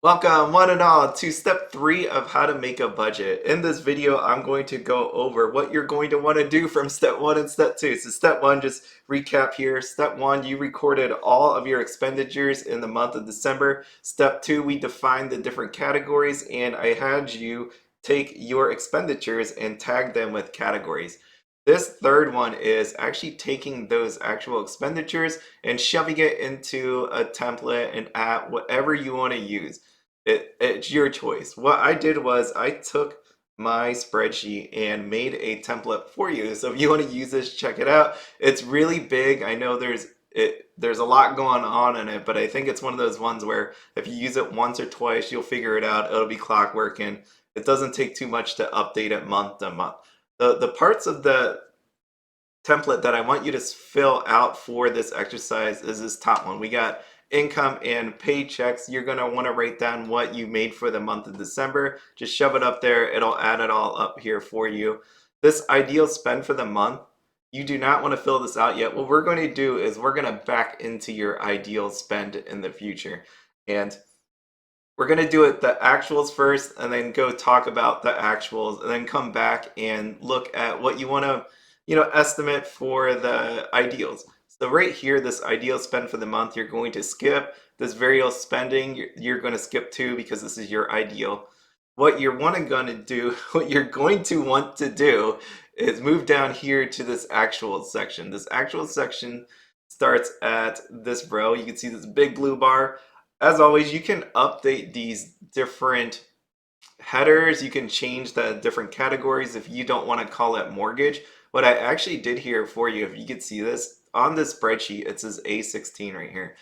Welcome, one and all, to step 3 of how to make a budget. In this video, I'm going to go over what you're going to want to do from step 1 and step 2. So step 1, just recap here. Step 1, you recorded all of your expenditures in the month of December. Step 2, we defined the different categories, and I had you take your expenditures and tag them with categories. This third one is actually taking those actual expenditures and shoving it into a template and app, whatever you want to use. It's your choice. What I did was I took my spreadsheet and made a template for you. So if you want to use this, check it out. It's really big. I know there's a lot going on in it, but I think it's one of those ones where if you use it once or twice, you'll figure it out. It'll be clockwork and it doesn't take too much to update it month to month. The parts of the template that I want you to fill out for this exercise is this top one. We got income and paychecks. You're going to want to write down what you made for the month of December. Just shove it up there. It'll add it all up here for you. This ideal spend for the month, you do not want to fill this out yet. What we're going to do is we're going to back into your ideal spend in the future. And we're going to do it the actuals first and then go talk about the actuals and then come back and look at what you want to estimate for the ideals. So right here, this ideal spend for the month, you're going to skip. This variable spending, you're going to skip too because this is your ideal. What you're going to do, what you're going to want to do is move down here to this actual section. This actual section starts at this row. You can see this big blue bar. As always, you can update these different headers. You can change the different categories if you don't want to call it mortgage. What I actually did here for you, if you could see this, on this spreadsheet, it says A16 right here.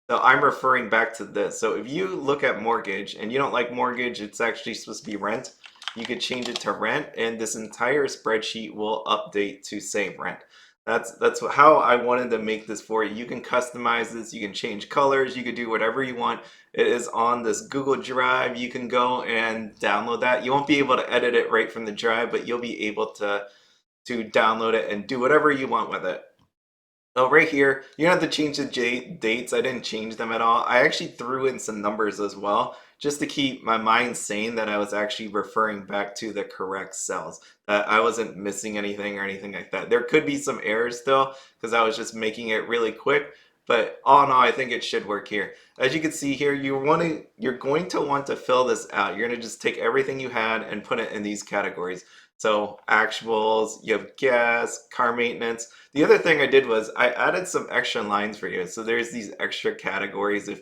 So I'm referring back to this. So if you look at mortgage and you don't like mortgage, it's actually supposed to be rent. You could change it to rent and this entire spreadsheet will update to say rent. That's how I wanted to make this for you. You can customize this, you can change colors, you can do whatever you want. It is on this Google Drive. You can go and download that. You won't be able to edit it right from the drive, but you'll be able to download it and do whatever you want with it. So right here, you don't have to change the dates. I didn't change them at all. I actually threw in some numbers as well, just to keep my mind sane that I was actually referring back to the correct cells, that I wasn't missing anything or anything like that. There could be some errors still, because I was just making it really quick, but all in all, I think it should work here. As you can see here, you're going to want to fill this out. You're going to just take everything you had and put it in these categories. So actuals, you have gas, car maintenance. The other thing I did was I added some extra lines for you. So there's these extra categories. If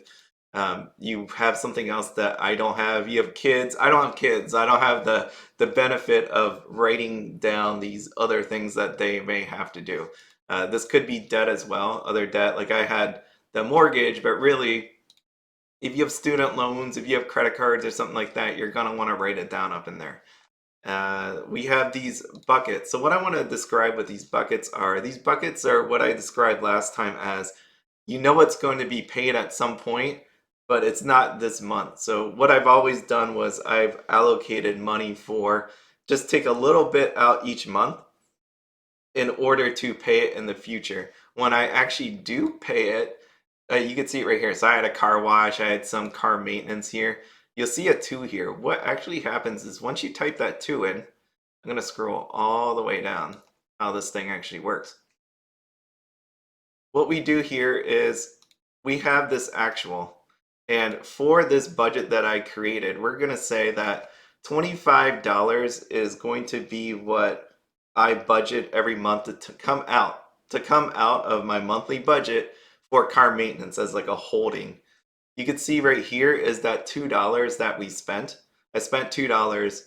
you have something else that I don't have, you have kids. I don't have kids. I don't have the benefit of writing down these other things that they may have to do. This could be debt as well, other debt. Like I had the mortgage, but really, if you have student loans, if you have credit cards or something like that, you're gonna want to write it down up in there. We have these buckets. So what I want to describe what these buckets are what I described last time as, you know what's going to be paid at some point, but it's not this month. So what I've always done was I've allocated money for just take a little bit out each month in order to pay it in the future. When I actually do pay it, you can see it right here. So I had a car wash, I had some car maintenance here. You'll see a 2 here. What actually happens is once you type that 2 in, I'm going to scroll all the way down how this thing actually works. What we do here is we have this actual. And for this budget that I created, we're going to say that $25 is going to be what I budget every month to come out of my monthly budget for car maintenance as like a holding. You can see right here is that $2 that we spent. I spent $2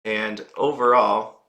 and overall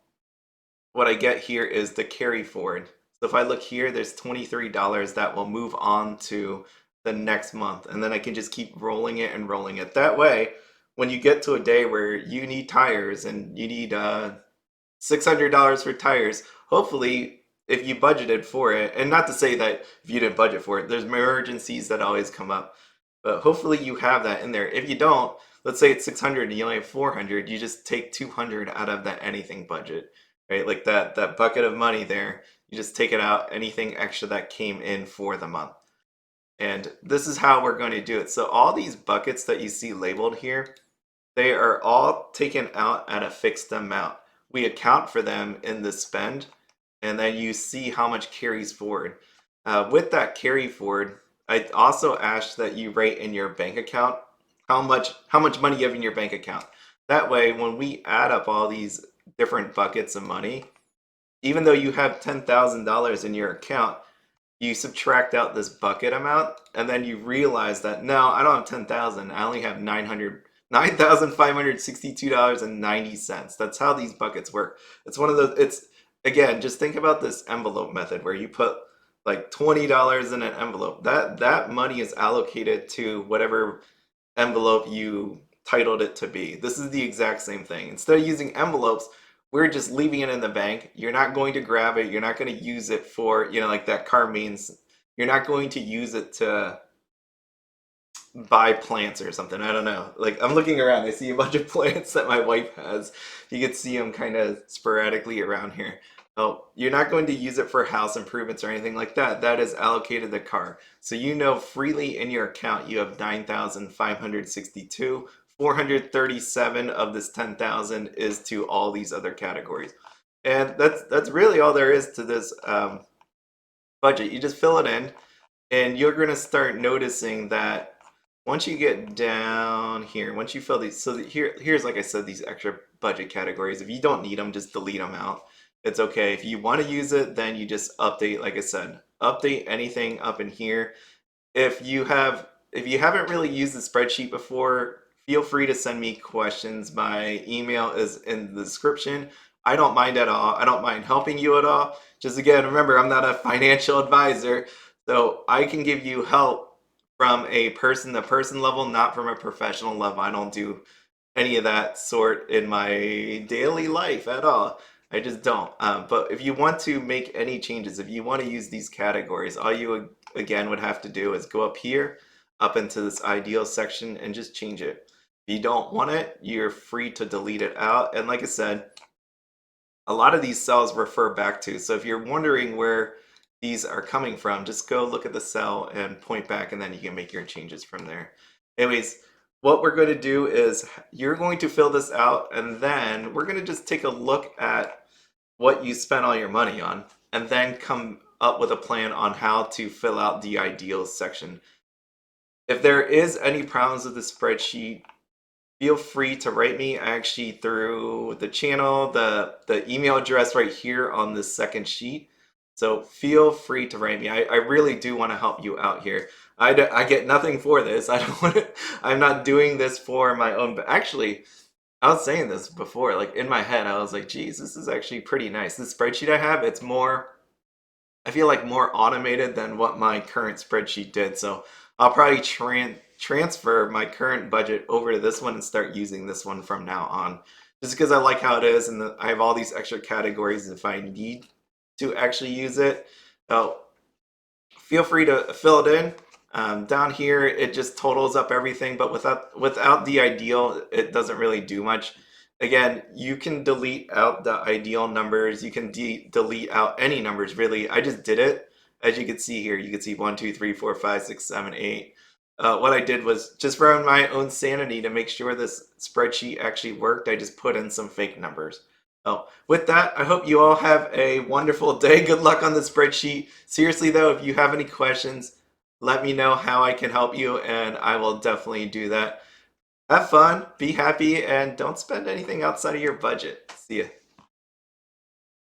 what I get here is the carry forward. So if I look here, there's $23 that will move on to the next month and then I can just keep rolling it and rolling it. That way, when you get to a day where you need tires and you need $600 for tires, hopefully if you budgeted for it, and not to say that if you didn't budget for it, there's emergencies that always come up, but hopefully you have that in there. If you don't, let's say it's 600 and you only have 400, you just take 200 out of that anything budget, right? Like that bucket of money there, you just take it out, anything extra that came in for the month. And this is how we're going to do it. So all these buckets that you see labeled here, they are all taken out at a fixed amount. We account for them in the spend, and then you see how much carries forward. With that carry forward, I also ask that you write in your bank account how much money you have in your bank account. That way, when we add up all these different buckets of money, even though you have $10,000 in your account, you subtract out this bucket amount, and then you realize that no, I don't have 10,000. I only have 9,562.90. That's how these buckets work. It's one of those, it's again, just think about this envelope method where you put like $20 in an envelope. That money is allocated to whatever envelope you titled it to be. This is the exact same thing. Instead of using envelopes, we're just leaving it in the bank. You're not going to grab it. You're not going to use it for, like that car means you're not going to use it to buy plants or something. I don't know. Like I'm looking around, I see a bunch of plants that my wife has. You can see them kind of sporadically around here. Oh, you're not going to use it for house improvements or anything like that. That is allocated the car. So freely in your account you have 9,562. 437 of this 10,000 is to all these other categories. And that's really all there is to this budget. You just fill it in, and you're going to start noticing that once you get down here, once you fill these, so here's like I said, these extra budget categories. If you don't need them, just delete them out. It's okay. If you want to use it, then you just update, like I said, update anything up in here. If you haven't really used the spreadsheet before, feel free to send me questions. My email is in the description. I don't mind at all. I don't mind helping you at all. Just again, remember, I'm not a financial advisor, so I can give you help from a person to person level, not from a professional level. I don't do any of that sort in my daily life at all. I just don't. But if you want to make any changes, if you want to use these categories, all you again would have to do is go up here, up into this ideal section, and just change it. If you don't want it, you're free to delete it out. And like I said, a lot of these cells refer back to. So if you're wondering where these are coming from, just go look at the cell and point back, and then you can make your changes from there. Anyways, what we're going to do is you're going to fill this out, and then we're going to just take a look at what you spent all your money on, and then come up with a plan on how to fill out the ideals section. If there is any problems with the spreadsheet, feel free to write me actually through the channel, the email address right here on this second sheet. So feel free to write me. I really do want to help you out here. I get nothing for this. I don't want to, I'm not doing this for my own, but actually, I was saying this before, like in my head, I was like, geez, this is actually pretty nice. This spreadsheet I have, it's more, I feel like more automated than what my current spreadsheet did. So I'll probably transfer my current budget over to this one and start using this one from now on. Just because I like how it is, and I have all these extra categories if I need to actually use it. So feel free to fill it in. Down here, it just totals up everything, but without the ideal, it doesn't really do much. Again, you can delete out the ideal numbers. You can delete out any numbers, really. I just did it. As you can see here, you can see 1, 2, 3, 4, 5, 6, 7, 8. What I did was, just for my own sanity, to make sure this spreadsheet actually worked, I just put in some fake numbers. Oh, with that, I hope you all have a wonderful day. Good luck on the spreadsheet. Seriously though, if you have any questions, let me know how I can help you, and I will definitely do that. Have fun, be happy, and don't spend anything outside of your budget. See ya.